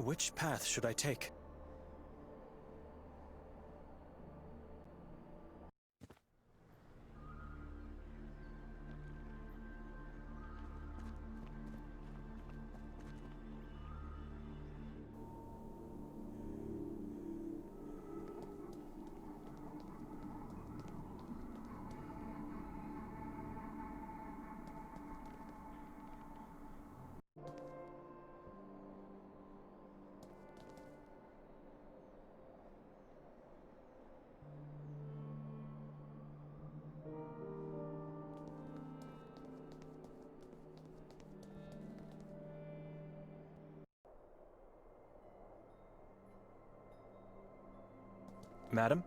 Which path should I take? Madam?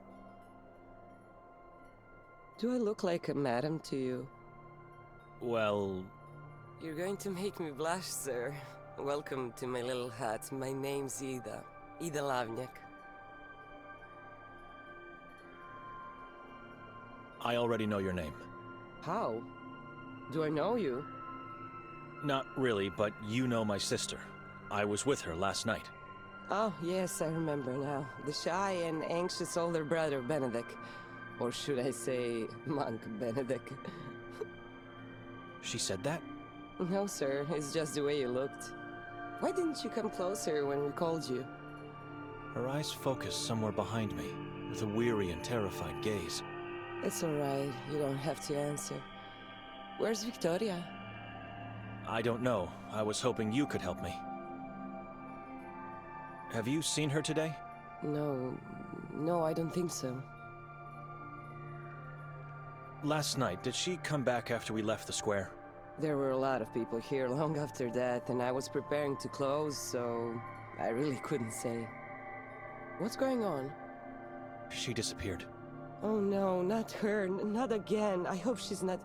Do I look like a madam to you? Well... You're going to make me blush, sir. Welcome to my little hut. My name's Ida. Ida Lavnjak. I already know your name. How? Do I know you? Not really, but you know my sister. I was with her last night. Oh, yes, I remember now. The shy and anxious older brother, Benedict. Or should I say, monk Benedict. She said that? No, sir, it's just the way you looked. Why didn't you come closer when we called you? Her eyes focused somewhere behind me, with a weary and terrified gaze. It's all right, you don't have to answer. Where's Victoria? I don't know. I was hoping you could help me. Have you seen her today? No, I don't think so. Last night, did she come back after we left the square? There were a lot of people here long after that, and I was preparing to close, so I really couldn't say. What's going on? She disappeared. Oh no, not her, not again. I hope she's not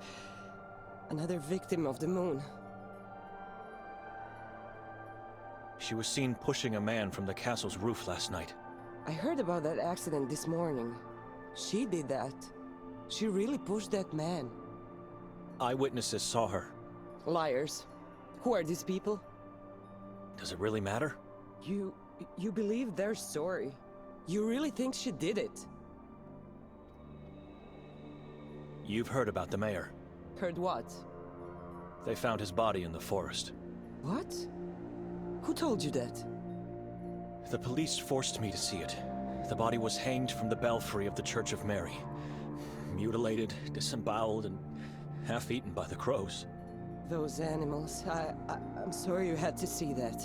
another victim of the moon. She was seen pushing a man from the castle's roof last night. I heard about that accident this morning. She did that. She really pushed that man. Eyewitnesses saw her. Liars. Who are these people? Does it really matter? You believe their story. You really think she did it? You've heard about the mayor. Heard what? They found his body in the forest. What? Who told you that? The police forced me to see it. The body was hanged from the belfry of the Church of Mary. Mutilated, disemboweled, and half-eaten by the crows. Those animals. I'm sorry you had to see that.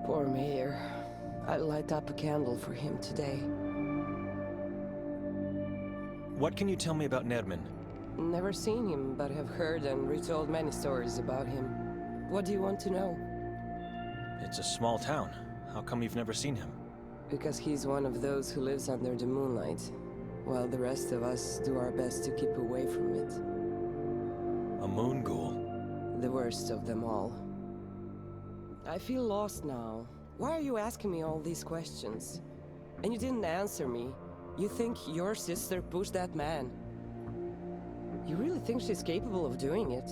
Poor mayor. I'll light up a candle for him today. What can you tell me about Nermin? Never seen him, but have heard and retold many stories about him. What do you want to know? It's a small town. How come you've never seen him? Because he's one of those who lives under the moonlight, while the rest of us do our best to keep away from it. A moon ghoul? The worst of them all. I feel lost now. Why are you asking me all these questions? And you didn't answer me. You think your sister pushed that man? You really think she's capable of doing it?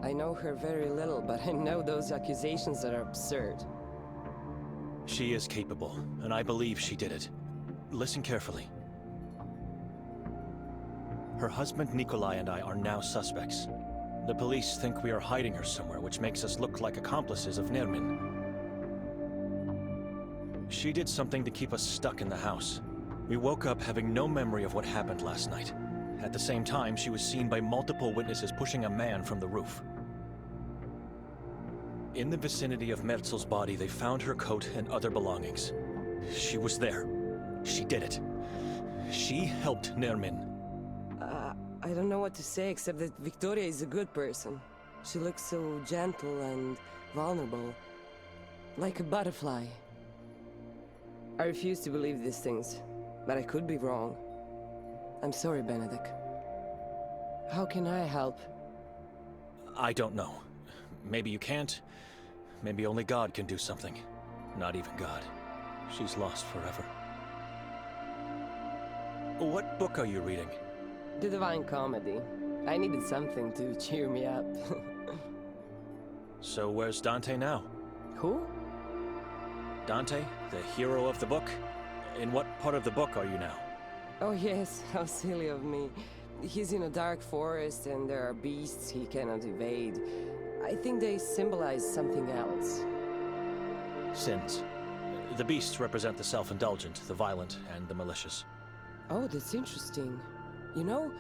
I know her very little, but I know those accusations are absurd. She is capable, and I believe she did it. Listen carefully. Her husband Nikolai and I are now suspects. The police think we are hiding her somewhere, which makes us look like accomplices of Nermin. She did something to keep us stuck in the house. We woke up having no memory of what happened last night. At the same time, she was seen by multiple witnesses pushing a man from the roof. In the vicinity of Merzel's body, they found her coat and other belongings. She was there. She did it. She helped Nermin. I don't know what to say except that Victoria is a good person. She looks so gentle and vulnerable. Like a butterfly. I refuse to believe these things, but I could be wrong. I'm sorry, Benedict. How can I help? I don't know. Maybe you can't. Maybe only God can do something. Not even God. She's lost forever. What book are you reading? The Divine Comedy. I needed something to cheer me up. So where's Dante now? Who? Dante, the hero of the book? In what part of the book are you now? Oh yes, how silly of me. He's in a dark forest and there are beasts he cannot evade. I think they symbolize something else. Sins. The beasts represent the self-indulgent, the violent, and the malicious. Oh, that's interesting. You know,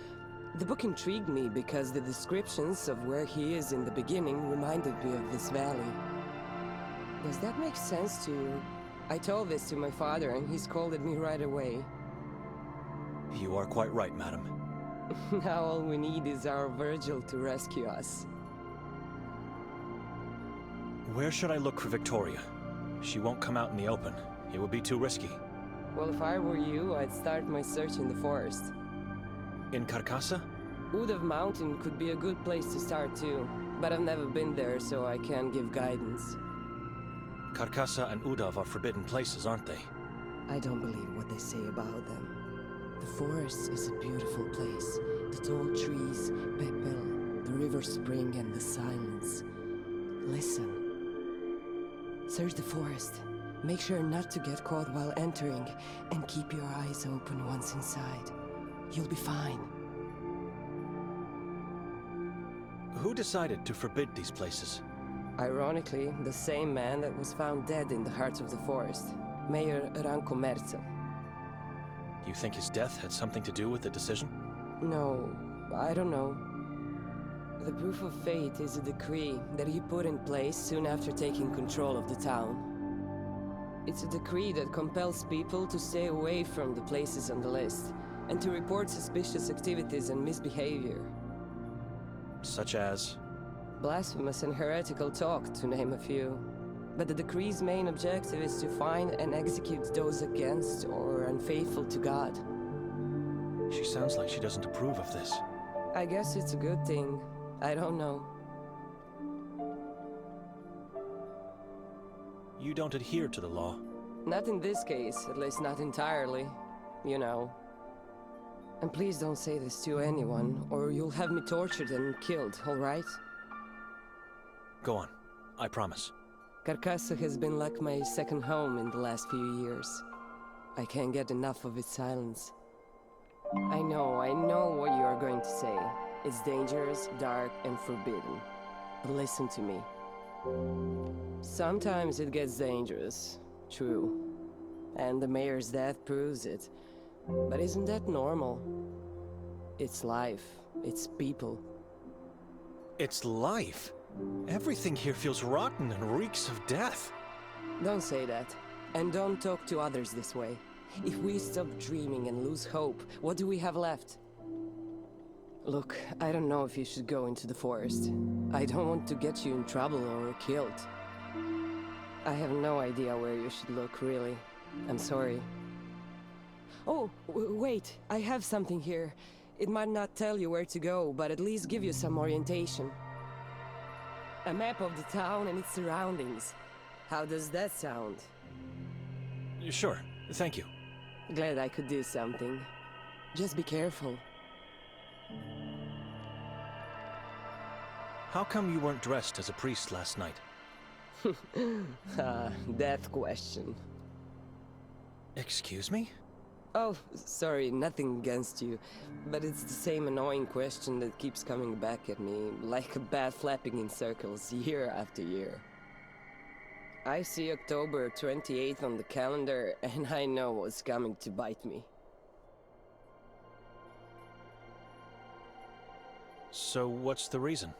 the book intrigued me because the descriptions of where he is in the beginning reminded me of this valley. Does that make sense to you? I told this to my father and he scolded me right away. You are quite right, madam. Now all we need is our Virgil to rescue us. Where should I look for Victoria? She won't come out in the open. It would be too risky. Well, if I were you, I'd start my search in the forest. In Carcassa? Udav Mountain could be a good place to start too, but I've never been there, so I can't give guidance. Carcassa and Udav are forbidden places, aren't they? I don't believe what they say about them. The forest is a beautiful place. The tall trees, Pepel, the river spring and the silence. Listen. Search the forest. Make sure not to get caught while entering, and keep your eyes open once inside. You'll be fine. Who decided to forbid these places? Ironically, the same man that was found dead in the heart of the forest, Mayor Ranko Merzel. You think his death had something to do with the decision? No, I don't know. The proof of fate is a decree that he put in place soon after taking control of the town. It's a decree that compels people to stay away from the places on the list, and to report suspicious activities and misbehavior. Such as? Blasphemous and heretical talk, to name a few. But the decree's main objective is to find and execute those against or unfaithful to God. She sounds like she doesn't approve of this. I guess it's a good thing. I don't know. You don't adhere to the law. Not in this case, at least not entirely. You know. And please don't say this to anyone, or you'll have me tortured and killed, all right? Go on. I promise. Carcassa has been like my second home in the last few years. I can't get enough of its silence. I know what you are going to say. It's dangerous, dark, and forbidden. But listen to me. Sometimes it gets dangerous, true. And the mayor's death proves it. But isn't that normal? It's life. It's people. It's life. Everything here feels rotten and reeks of death. Don't say that. And don't talk to others this way. If we stop dreaming and lose hope, what do we have left? Look, I don't know if you should go into the forest. I don't want to get you in trouble or killed. I have no idea where you should look, really. I'm sorry. Oh, wait, I have something here. It might not tell you where to go, but at least give you some orientation. A map of the town and its surroundings. How does that sound? Sure, thank you. Glad I could do something. Just be careful. How come you weren't dressed as a priest last night? That question. Excuse me? Oh, sorry, nothing against you. But it's the same annoying question that keeps coming back at me, like a bat flapping in circles, year after year. I see October 28th on the calendar, and I know what's coming to bite me. So what's the reason?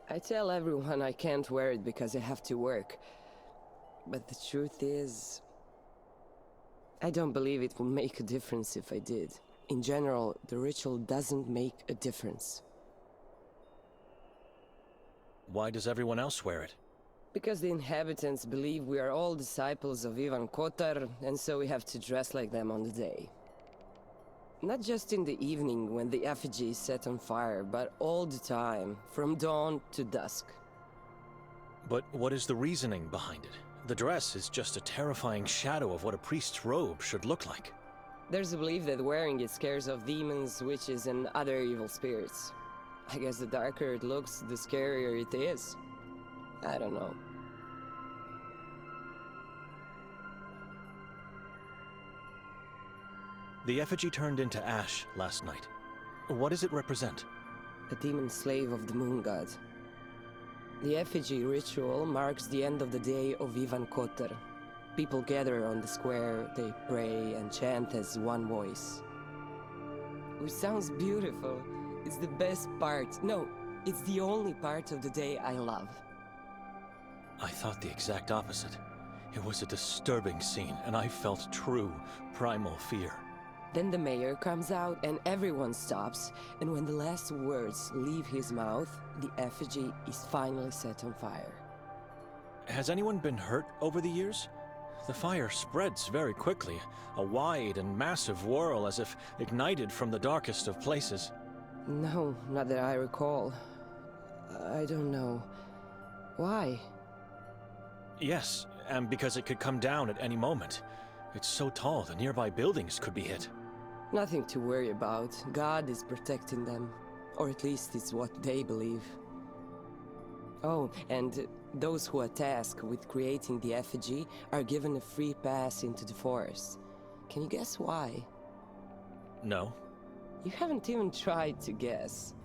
I tell everyone I can't wear it because I have to work. But the truth is, I don't believe it will make a difference if I did. In general, the ritual doesn't make a difference. Why does everyone else wear it? Because the inhabitants believe we are all disciples of Ivan Kotar, and so we have to dress like them on the day. Not just in the evening when the effigy is set on fire, but all the time, from dawn to dusk. But what is the reasoning behind it? The dress is just a terrifying shadow of what a priest's robe should look like. There's a belief that wearing it scares off demons, witches, and other evil spirits. I guess the darker it looks, the scarier it is. I don't know. The effigy turned into ash last night. What does it represent? A demon slave of the moon god. The effigy ritual marks the end of the day of Ivan Kotar. People gather on the square, they pray and chant as one voice. Which sounds beautiful. It's the best part. No, it's the only part of the day I love. I thought the exact opposite. It was a disturbing scene, and I felt true, primal fear. Then the mayor comes out and everyone stops, and when the last words leave his mouth, the effigy is finally set on fire. Has anyone been hurt over the years? The fire spreads very quickly, a wide and massive whirl as if ignited from the darkest of places. No, not that I recall. I don't know. Why? Yes, and because it could come down at any moment. It's so tall, the nearby buildings could be hit. Nothing to worry about. God is protecting them. Or at least it's what they believe. Oh, and those who are tasked with creating the effigy are given a free pass into the forest. Can you guess why? No. You haven't even tried to guess.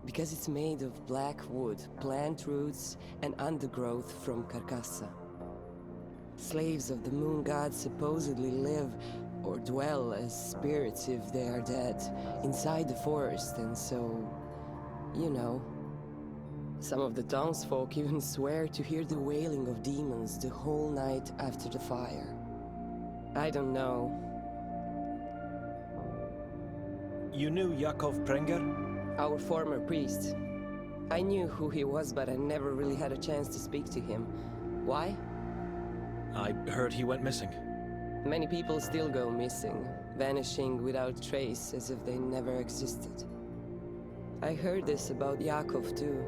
Because it's made of black wood, plant roots, and undergrowth from Carcassa. Slaves of the moon god supposedly live or dwell as spirits if they are dead, inside the forest, and so, you know. Some of the townsfolk even swear to hear the wailing of demons the whole night after the fire. I don't know. You knew Yakov Prenger? Our former priest. I knew who he was, but I never really had a chance to speak to him. Why? I heard he went missing. Many people still go missing, vanishing without trace, as if they never existed. I heard this about Yakov too.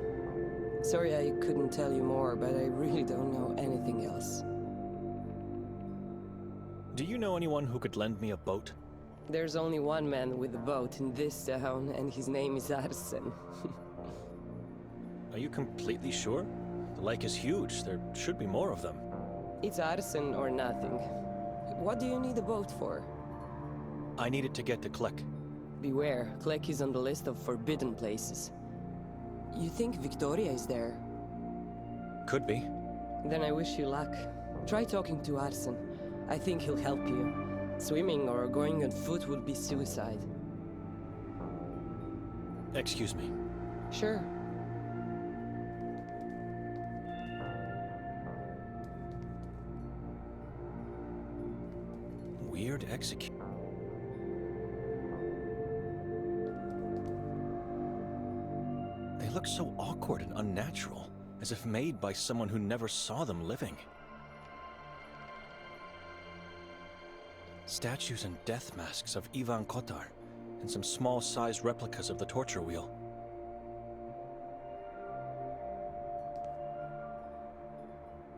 Sorry I couldn't tell you more, but I really don't know anything else. Do you know anyone who could lend me a boat? There's only one man with a boat in this town, and his name is Arsen. Are you completely sure? The lake is huge. There should be more of them. It's Arsen or nothing. What do you need a boat for? I need it to get to Klek. Beware, Klek is on the list of forbidden places. You think Victoria is there? Could be. Then I wish you luck. Try talking to Arsen. I think he'll help you. Swimming or going on foot would be suicide. Excuse me. Sure. Weird execute. They look so awkward and unnatural, as if made by someone who never saw them living. Statues and death masks of Ivan Kotar, and some small-sized replicas of the torture wheel.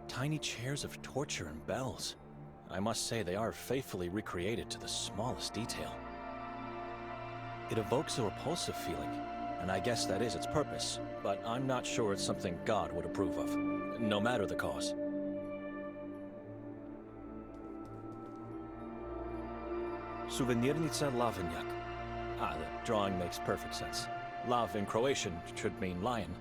Tiny chairs of torture and bells. I must say they are faithfully recreated to the smallest detail. It evokes a repulsive feeling, and I guess that is its purpose, but I'm not sure it's something God would approve of, no matter the cause. Suvenirnica Lavenjak. Ah, the drawing makes perfect sense. Lav in Croatian should mean lion.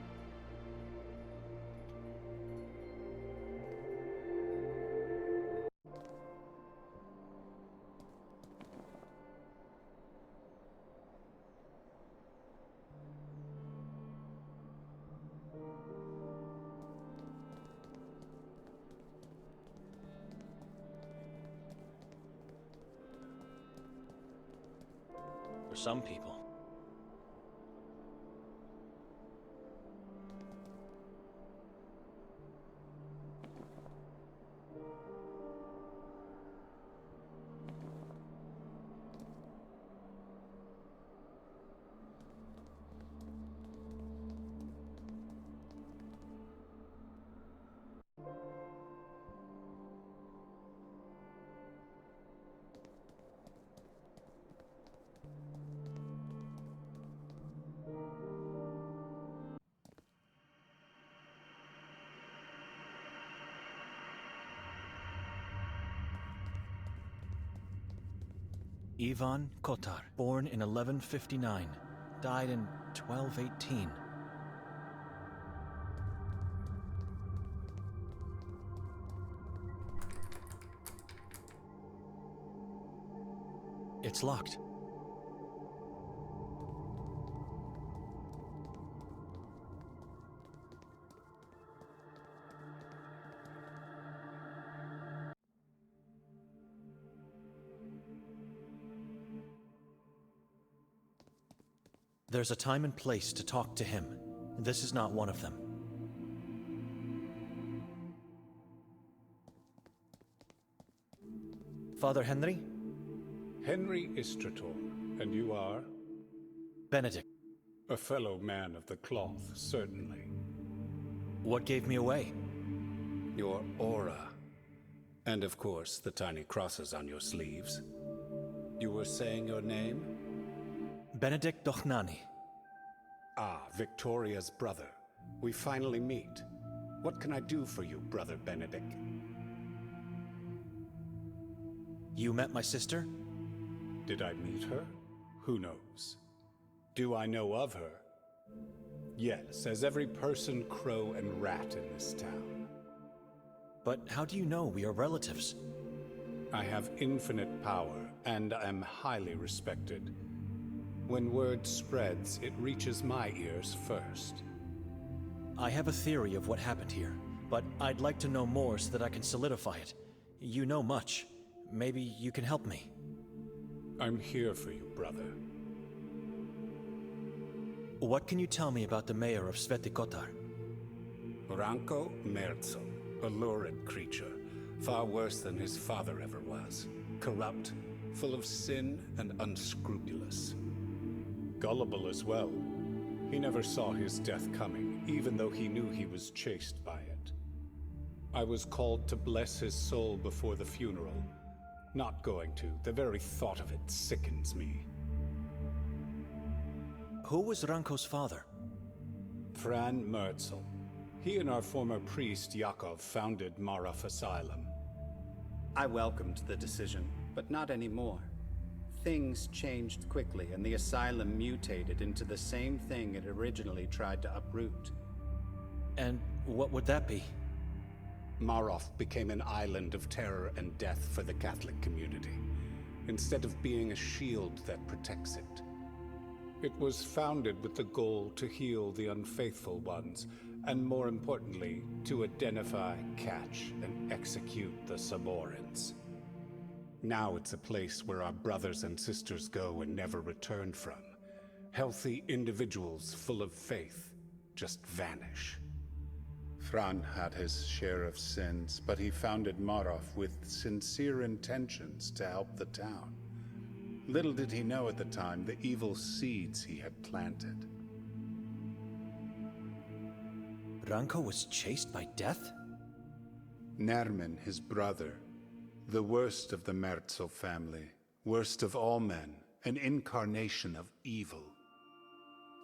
For some people. Ivan Kotar, born in 1159, died in 1218. It's locked. There's a time and place to talk to him. This is not one of them. Father Henry? Henry Istrator, and you are? Benedict. A fellow man of the cloth, certainly. What gave me away? Your aura. And of course, the tiny crosses on your sleeves. You were saying your name? Benedict Dochnani. Ah, Victoria's brother. We finally meet. What can I do for you, Brother Benedict? You met my sister? Did I meet her? Who knows? Do I know of her? Yes, as every person, crow, and rat in this town. But how do you know we are relatives? I have infinite power, and am highly respected. When word spreads, it reaches my ears first. I have a theory of what happened here, but I'd like to know more so that I can solidify it. You know much. Maybe you can help me. I'm here for you, brother. What can you tell me about the mayor of Sveti Kotar? Ranko Merzel, a lurid creature, far worse than his father ever was. Corrupt, full of sin, and unscrupulous. Gullible as well. He never saw his death coming, even though he knew he was chased by it. I was called to bless his soul before the funeral. Not going to. The very thought of it sickens me. Who was Ranko's father? Fran Merzel. He and our former priest, Yakov, founded Marov Asylum. I welcomed the decision, but not anymore. Things changed quickly, and the asylum mutated into the same thing it originally tried to uproot. And what would that be? Marov became an island of terror and death for the Catholic community, instead of being a shield that protects it. It was founded with the goal to heal the unfaithful ones, and more importantly, to identify, catch, and execute the Saborans. Now it's a place where our brothers and sisters go and never return from. Healthy individuals full of faith just vanish. Fran had his share of sins, but he founded Marov with sincere intentions to help the town. Little did he know at the time the evil seeds he had planted. Ranko was chased by death? Nermin, his brother, the worst of the Merzel family, worst of all men, an incarnation of evil.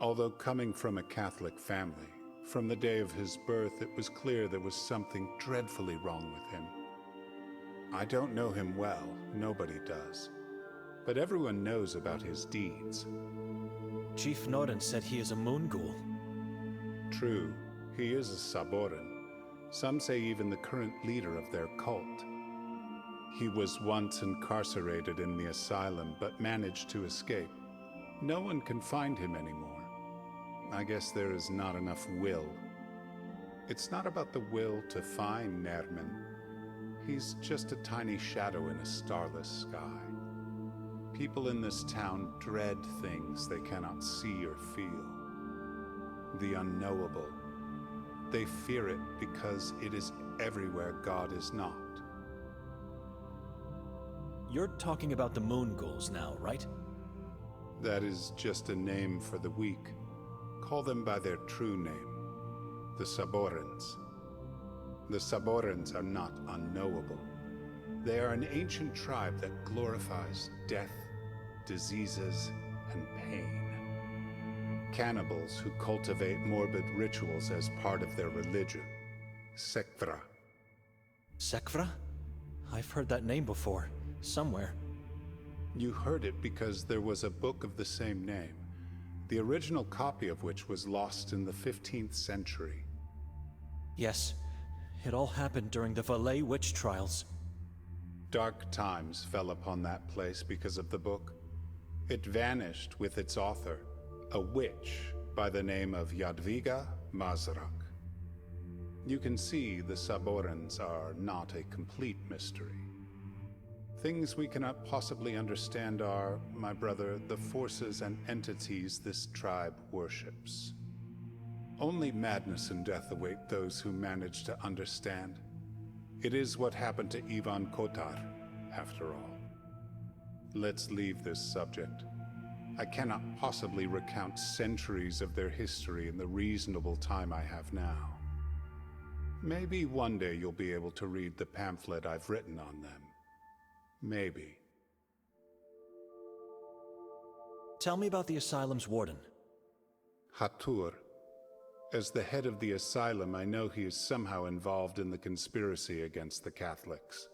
Although coming from a Catholic family, from the day of his birth it was clear there was something dreadfully wrong with him. I don't know him well, nobody does. But everyone knows about his deeds. Chief Noren said he is a moon ghoul. True, he is a Saboran. Some say even the current leader of their cult. He was once incarcerated in the asylum, but managed to escape. No one can find him anymore. I guess there is not enough will. It's not about the will to find Nermin. He's just a tiny shadow in a starless sky. People in this town dread things they cannot see or feel. The unknowable. They fear it because it is everywhere God is not. You're talking about the moon ghouls now, right? That is just a name for the weak. Call them by their true name, the Saborans. The Saborans are not unknowable. They are an ancient tribe that glorifies death, diseases, and pain. Cannibals who cultivate morbid rituals as part of their religion. Sekvra. Sekvra? I've heard that name before, somewhere. You heard it because there was a book of the same name, the original copy of which was lost in the 15th century. Yes, it all happened during the Valais witch trials. Dark times fell upon that place because of the book. It vanished with its author, a witch by the name of Jadwiga Mazrak. You can see the Saborans are not a complete mystery. Things we cannot possibly understand are, my brother, the forces and entities this tribe worships. Only madness and death await those who manage to understand. It is what happened to Ivan Kotar, after all. Let's leave this subject. I cannot possibly recount centuries of their history in the reasonable time I have now. Maybe one day you'll be able to read the pamphlet I've written on them. Maybe. Tell me about the asylum's warden. Hatur. As the head of the asylum, I know he is somehow involved in the conspiracy against the Catholics.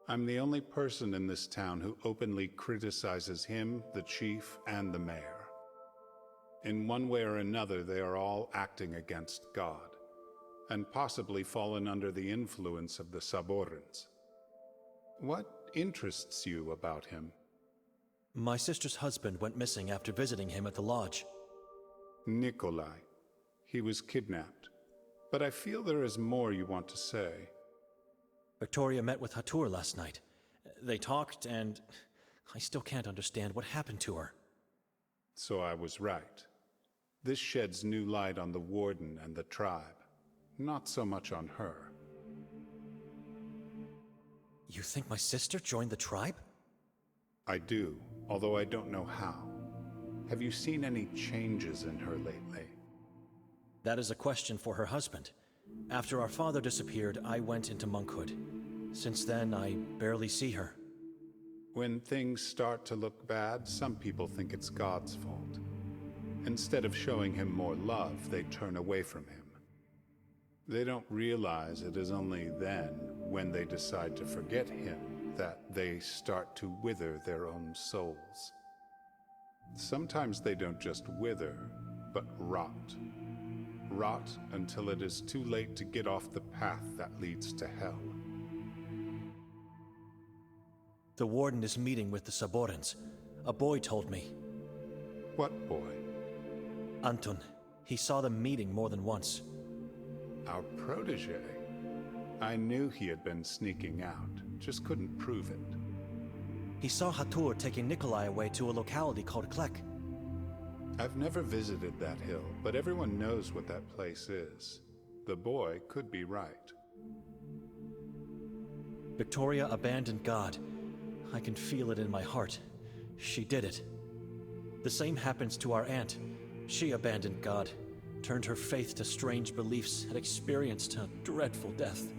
I'm the only person in this town who openly criticizes him, the chief, and the mayor. In one way or another, they are all acting against God, and possibly fallen under the influence of the Saborans. What interests you about him? My sister's husband went missing after visiting him at the lodge. Nikolai. He was kidnapped. But I feel there is more you want to say. Victoria met with Hatur last night. They talked, and I still can't understand what happened to her. So I was right. This sheds new light on the warden and the tribe. Not so much on her. You think my sister joined the tribe? I do, although I don't know how. Have you seen any changes in her lately? That is a question for her husband. After our father disappeared, I went into monkhood. Since then, I barely see her. When things start to look bad, some people think it's God's fault. Instead of showing him more love, they turn away from him. They don't realize it is only then, when they decide to forget him, that they start to wither their own souls. Sometimes they don't just wither, but rot. Rot until it is too late to get off the path that leads to hell. The warden is meeting with the Saborans. A boy told me. What boy? Anton. He saw them meeting more than once. Our protege. I knew he had been sneaking out, just couldn't prove it. He saw Hatur taking Nikolai away to a locality called Klek. I've never visited that hill, but everyone knows what that place is. The boy could be right. Victoria abandoned God. I can feel it in my heart. She did it. The same happens to our aunt. She abandoned God, turned her faith to strange beliefs, and experienced a dreadful death.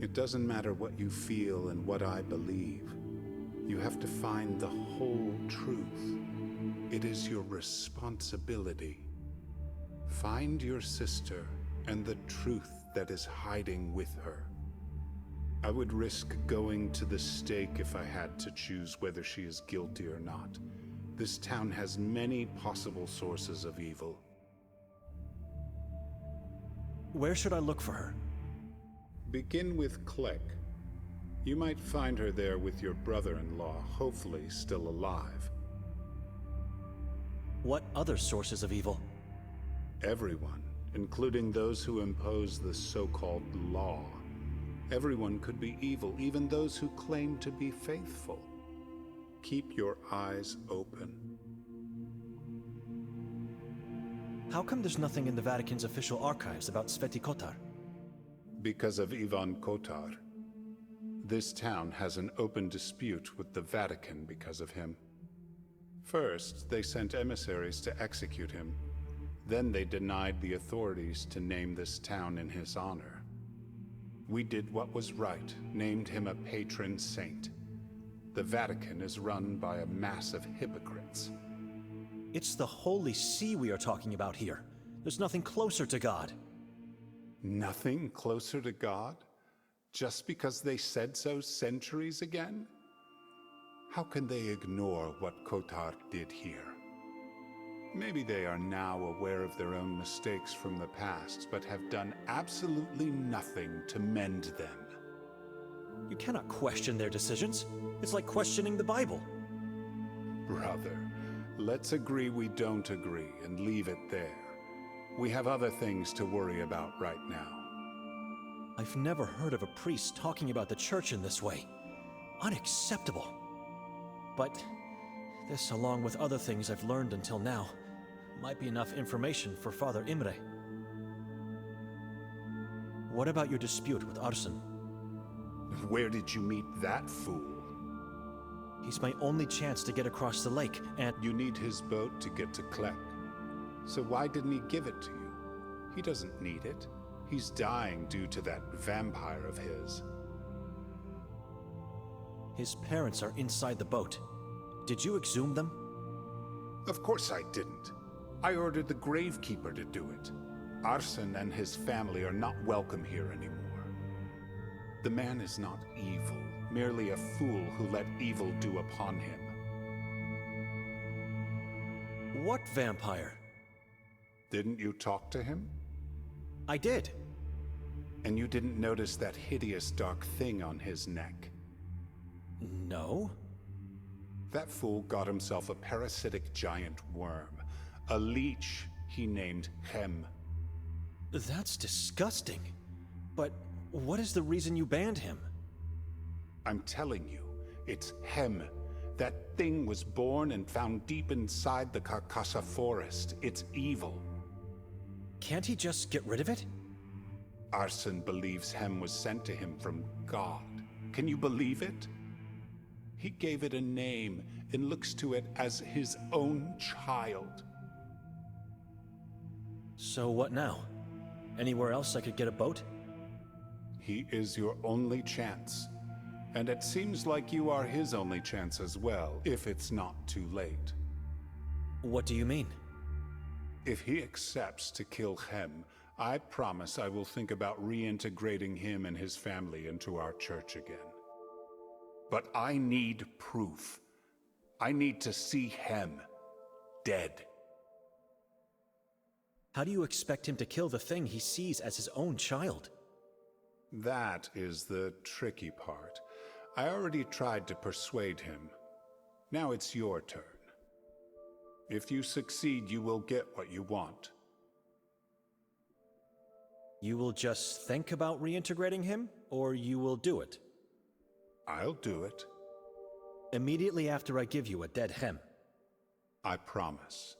It doesn't matter what you feel and what I believe. You have to find the whole truth. It is your responsibility. Find your sister and the truth that is hiding with her. I would risk going to the stake if I had to choose whether she is guilty or not. This town has many possible sources of evil. Where should I look for her? Begin with Klek. You might find her there with your brother-in-law, hopefully still alive. What other sources of evil? Everyone, including those who impose the so-called law. Everyone could be evil, even those who claim to be faithful. Keep your eyes open. How come there's nothing in the Vatican's official archives about Sveti Kotar? Because of Ivan Kotar. This town has an open dispute with the Vatican because of him. First, they sent emissaries to execute him. Then they denied the authorities to name this town in his honor. We did what was right, named him a patron saint. The Vatican is run by a mass of hypocrites. It's the Holy See we are talking about here. There's nothing closer to God. Nothing closer to God? Just because they said so centuries again? How can they ignore what Kotar did here? Maybe they are now aware of their own mistakes from the past, but have done absolutely nothing to mend them. You cannot question their decisions. It's like questioning the Bible. Brother, let's agree we don't agree and leave it there. We have other things to worry about right now. I've never heard of a priest talking about the church in this way. Unacceptable. But this, along with other things I've learned until now, might be enough information for Father Imre. What about your dispute with Arsene? Where did you meet that fool? He's my only chance to get across the lake, and You need his boat to get to Klek. So why didn't he give it to you? He doesn't need it. He's dying due to that vampire of his. his parents are inside the boat. Did you exhume them? Of course I didn't. I ordered the gravekeeper to do it. Arsene and his family are not welcome here anymore. The man is not evil, merely a fool who let evil do upon him. What vampire? Didn't you talk to him? I did. And you didn't notice that hideous dark thing on his neck? No. That fool got himself a parasitic giant worm, a leech he named Hem. That's disgusting. But what is the reason you banned him? I'm telling you, it's Hem. That thing was born and found deep inside the Carcassa forest. It's evil. Can't he just get rid of it? Arsene believes Hem was sent to him from God. Can you believe it? He gave it a name and looks to it as his own child. So what now? Anywhere else I could get a boat? He is your only chance. And it seems like you are his only chance as well, if it's not too late. What do you mean? If he accepts to kill Hem, I promise I will think about reintegrating him and his family into our church again. But I need proof. I need to see Hem dead. How do you expect him to kill the thing he sees as his own child? That is the tricky part. I already tried to persuade him. Now it's your turn. If you succeed, you will get what you want. You will just think about reintegrating him, or you will do it? I'll do it. Immediately after I give you a dead Hem. I promise.